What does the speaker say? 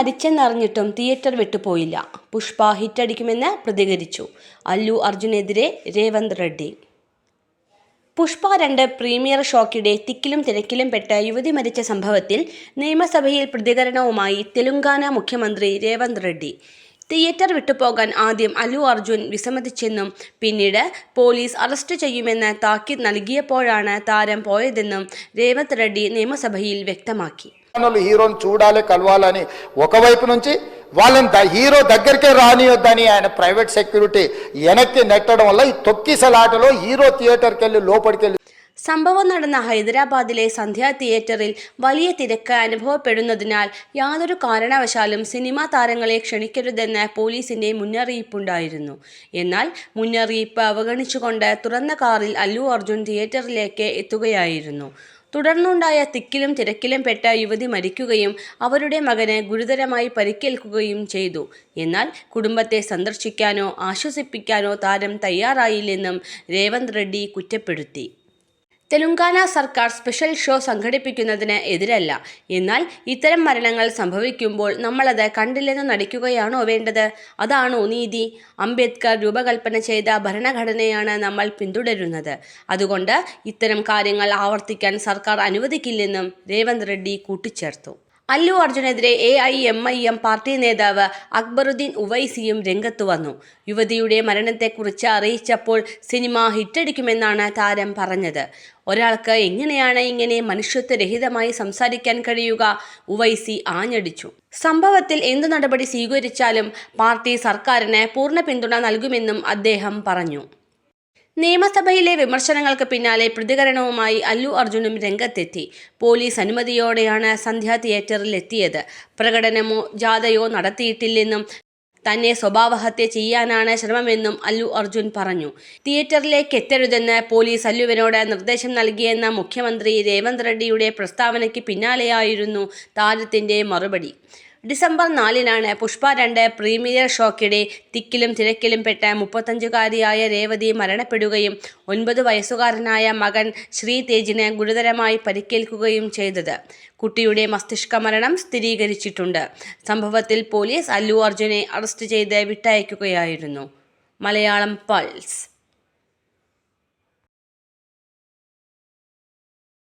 മരിച്ചെന്നറിഞ്ഞിട്ടും theatre വിട്ടുപോയില്ല. Pushpa ഹിറ്റടിക്കുമെന്ന് പ്രതികരിച്ചു. Allu അർജുനെതിരെ Revanth Reddy. Pushpa 2 premier ഷോയ്ക്കിടെ തിക്കിലും തിരക്കിലും പെട്ട് യുവതി മരിച്ച സംഭവത്തിൽ നിയമസഭയിൽ പ്രതികരണവുമായി തെലുങ്കാന മുഖ്യമന്ത്രി രേവന്ത് റെഡ്ഡി. തിയേറ്റർ വിട്ടുപോകാൻ ആദ്യം അല്ലു അർജുൻ വിസമ്മതിച്ചെന്നും പിന്നീട് പോലീസ് അറസ്റ്റ് ചെയ്യുമെന്ന് താക്കീത് നൽകിയപ്പോഴാണ് താരം പോയതെന്നും രേവന്ത് റെഡ്ഡി നിയമസഭയിൽ വ്യക്തമാക്കി. హీరోని చూడాలి కలవాలని ఒకవైపు నుంచి వాళ్ళని హీరో దగ్గరికే రానియొద్దని ఆయన ప్రైవేట్ సెక్యూరిటీ వెనక్కి నెట్టడం వల్ల ఈ తొక్కిసలాటలో హీరో థియేటర్కి వెళ్ళి లోపలికి వెళ్ళి. സംഭവം നടന്ന ഹൈദരാബാദിലെ സന്ധ്യ തിയേറ്ററിൽ വലിയ തിരക്ക് അനുഭവപ്പെടുന്നതിനാൽ യാതൊരു കാരണവശാലും സിനിമാ താരങ്ങളെ ക്ഷണിക്കരുതെന്ന് പോലീസിന്റെ മുന്നറിയിപ്പുണ്ടായിരുന്നു. എന്നാൽ മുന്നറിയിപ്പ് അവഗണിച്ചുകൊണ്ട് തുറന്ന കാറിൽ അല്ലു അർജുൻ തിയേറ്ററിലേക്ക് എത്തുകയായിരുന്നു. തുടർന്നുണ്ടായ തിക്കിലും തിരക്കിലും പെട്ട യുവതി മരിക്കുകയും അവരുടെ മകന് ഗുരുതരമായി പരിക്കേൽക്കുകയും ചെയ്തു. എന്നാൽ കുടുംബത്തെ സന്ദർശിക്കാനോ ആശ്വസിപ്പിക്കാനോ താരം തയ്യാറായില്ലെന്നും രേവന്ത് റെഡ്ഡി കുറ്റപ്പെടുത്തി. തെലുങ്കാന സർക്കാർ സ്പെഷ്യൽ ഷോ സംഘടിപ്പിക്കുന്നതിന് എതിരല്ല. എന്നാൽ ഇത്തരം മരണങ്ങൾ സംഭവിക്കുമ്പോൾ നമ്മളത് കണ്ടില്ലെന്ന് നടിക്കുകയാണോ വേണ്ടത്? അതാണോ നീതി? അംബേദ്കർ രൂപകൽപ്പന ചെയ്ത ഭരണഘടനയാണ് നമ്മൾ പിന്തുടരുന്നത്. അതുകൊണ്ട് ഇത്തരം കാര്യങ്ങൾ ആവർത്തിക്കാൻ സർക്കാർ അനുവദിക്കില്ലെന്നും രേവന്ത് റെഡ്ഡി കൂട്ടിച്ചേർത്തു. അല്ലു അർജുനെതിരെ AIMIM പാർട്ടി നേതാവ് അക്ബറുദ്ദീൻ ഉവൈസിയും രംഗത്തു വന്നു. യുവതിയുടെ മരണത്തെക്കുറിച്ച് അറിയിച്ചപ്പോൾ സിനിമ ഹിറ്റടിക്കുമെന്നാണ് താരം പറഞ്ഞത്. ഒരാൾക്ക് എങ്ങനെയാണ് ഇങ്ങനെ മനുഷ്യത്വരഹിതമായി സംസാരിക്കാൻ കഴിയുക? ഉവൈസി ആഞ്ഞടിച്ചു. സംഭവത്തിൽ എന്തു നടപടി സ്വീകരിച്ചാലും പാർട്ടി സർക്കാരിന് പൂർണ്ണ പിന്തുണ നൽകുമെന്നും അദ്ദേഹം പറഞ്ഞു. നിയമസഭയിലെ വിമർശനങ്ങൾക്ക് പിന്നാലെ പ്രതികരണവുമായി അല്ലു അർജുനും രംഗത്തെത്തി. പോലീസ് അനുമതിയോടെയാണ് സന്ധ്യ തിയേറ്ററിൽ എത്തിയത്. പ്രകടനമോ ജാഥയോ നടത്തിയിട്ടില്ലെന്നും തന്നെ സ്വഭാവഹത്യ ചെയ്യാനാണ് ശ്രമമെന്നും അല്ലു അർജുൻ പറഞ്ഞു. തിയേറ്ററിലേക്ക് എത്തരുതെന്ന് പോലീസ് അല്ലുവിനോട് നിർദ്ദേശം നൽകിയെന്ന മുഖ്യമന്ത്രി രേവന്ത് റെഡ്ഡിയുടെ പ്രസ്താവനയ്ക്ക് പിന്നാലെയായിരുന്നു താരത്തിന്റെ മറുപടി. ഡിസംബർ 4-നാണ് പുഷ്പ 2 പ്രീമിയർ ഷോയ്ക്കിടെ തിക്കിലും തിരക്കിലും പെട്ട് 35-കാരിയായ രേവതി മരണപ്പെടുകയും 9 വയസ്സുകാരനായ മകൻ ശ്രീതേജിന് ഗുരുതരമായി പരിക്കേൽക്കുകയും ചെയ്തത്. കുട്ടിയുടെ മസ്തിഷ്ക മരണം സ്ഥിരീകരിച്ചിട്ടുണ്ട്. സംഭവത്തിൽ പോലീസ് അല്ലു അർജുനെ അറസ്റ്റ് ചെയ്ത് വിട്ടയക്കുകയായിരുന്നു. മലയാളം പൾസ്.